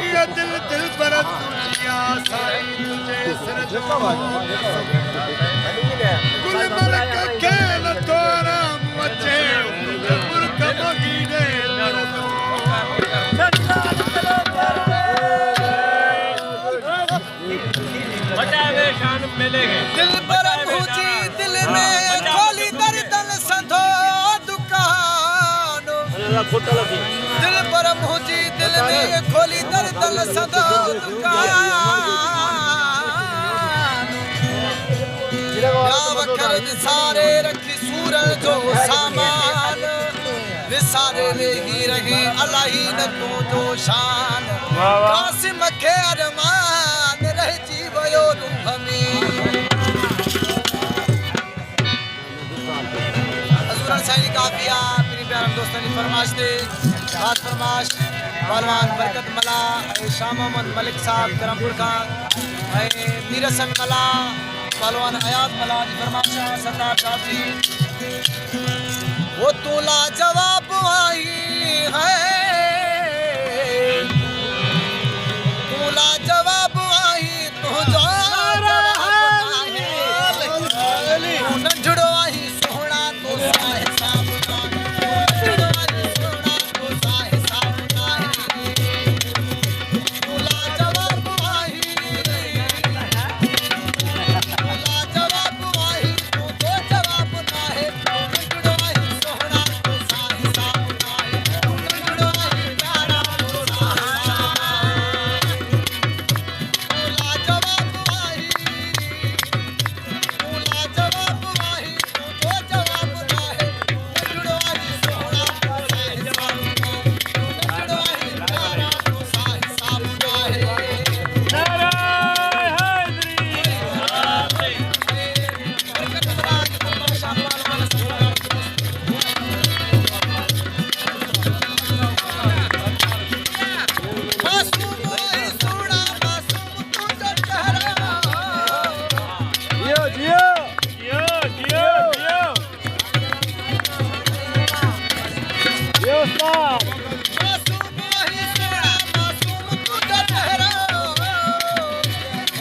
ये दिल दिल पर दुनिया सारी तुझे सर गुल मलक के न तोरा मुझे मुल्क मगीने बटावे शान मिलेंगे दिल पर मुझे दिल में खोली दर्दन संधो दुकान दिल पर मुझे दिल में खोली दर्दन संधो दुकान वखर विसारे रखी सूरन जो सामान विसारे वेही रही अलाही न तू जो शान कासिम खे अरमान रह जी वयो रूह में हज़ूरन साईं काफिया मेरी प्यारे दोस्तों की फरमाइश थे खास फरमाइश पहलवान बरकत मला शाह मोहम्मद मलिक साहब करमपुर खां मीर हसन मला पहलवान अयाद मला की फरमाइश सरदार साहब जी वो तू लाजवाब आई है तू लाजवाब आई तू जो नंढड़ो आई सोहणा तो साहे साहब नंढड़ो आई सोहणा तो साहे साहब तू लाजवाब आई लाजवाब आई तू तो जवाब ना है नंढड़ो आई सोहणा तो साहे साहब नंढड़ो आई प्यारा तो साहे तू लाजवाब आई तू लाजवाब आई तू तो जवाब ना है नंढड़ो आई सोहणा तो साहे साहब नंढड़ो आई प्यारा तो साहे साहब मासूम आई सोहणा मासूम तू जो चेहरा जियो जियो जियो जियो जियो जियो साहब मासूम आई सोहणा मासूम तू जो चेहरा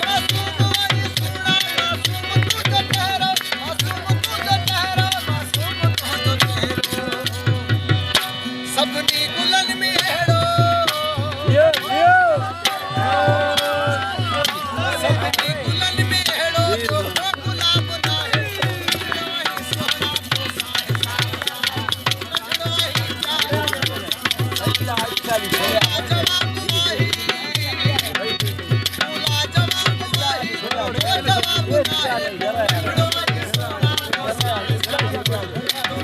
मासूम आई सोहणा मासूम तू जो चेहरा मासूम तू जो चेहरा मासूम तू जो चेहरा सभनी गुलन में हेड़ो जियो जियो सभनी गुलन में हेड़ो जो गुलाब ना है सोहणा तो साहे साहब नंढड़ो आई प्यारा लाजवाब आई तू लाजवाब आई तो जवाब ना है नंढड़ो आई सोहणा तो साहे साहब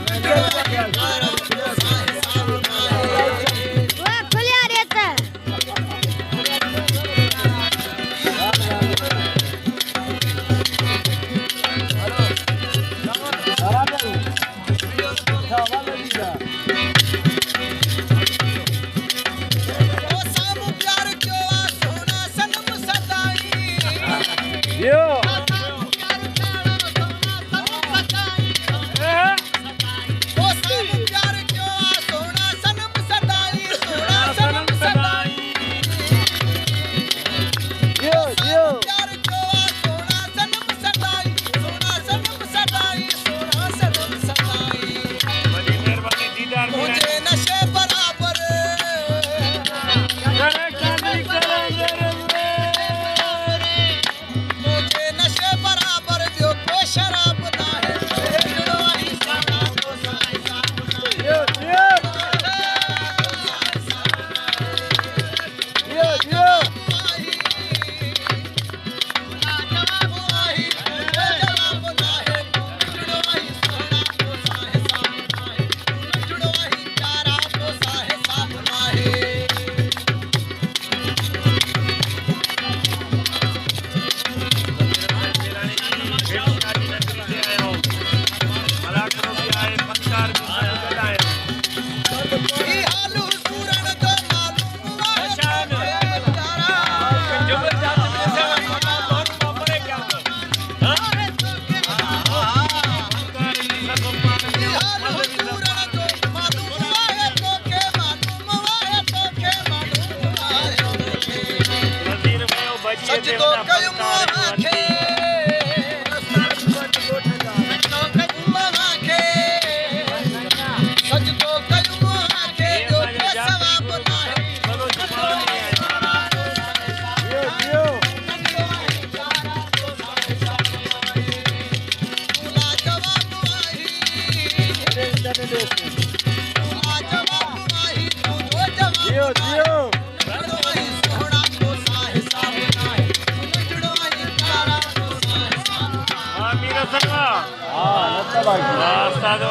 नंढड़ो आई प्यारा तो साहे साहब वो खुलिया रहता है ओ सामू प्यार क्यों आ सोहणा सनम सदाई जियो ओ सामू प्यार क्यों आ सोहणा सनम सदाई सोहणा सनम सदाई जियो जियो प्यार क्यों आ सोहणा सनम सदाई सोहणा सनम सदाई सोहणा सनम सदाई बड़ी मेहरबानी दीदार मुझे नशे बराबर करे काली करे मेरे मुझे सजदो कयूं आखे सजदो कयूं आखे जो को सवाब नाहे तूला जवाब आही तूला जवाब आही तू जो जवाब जड़ो आई सोहणा को साहे साब नाहे जड़ो आई प्यारा को साहे साब मीरा संगा हा नसता भाई उस्ताद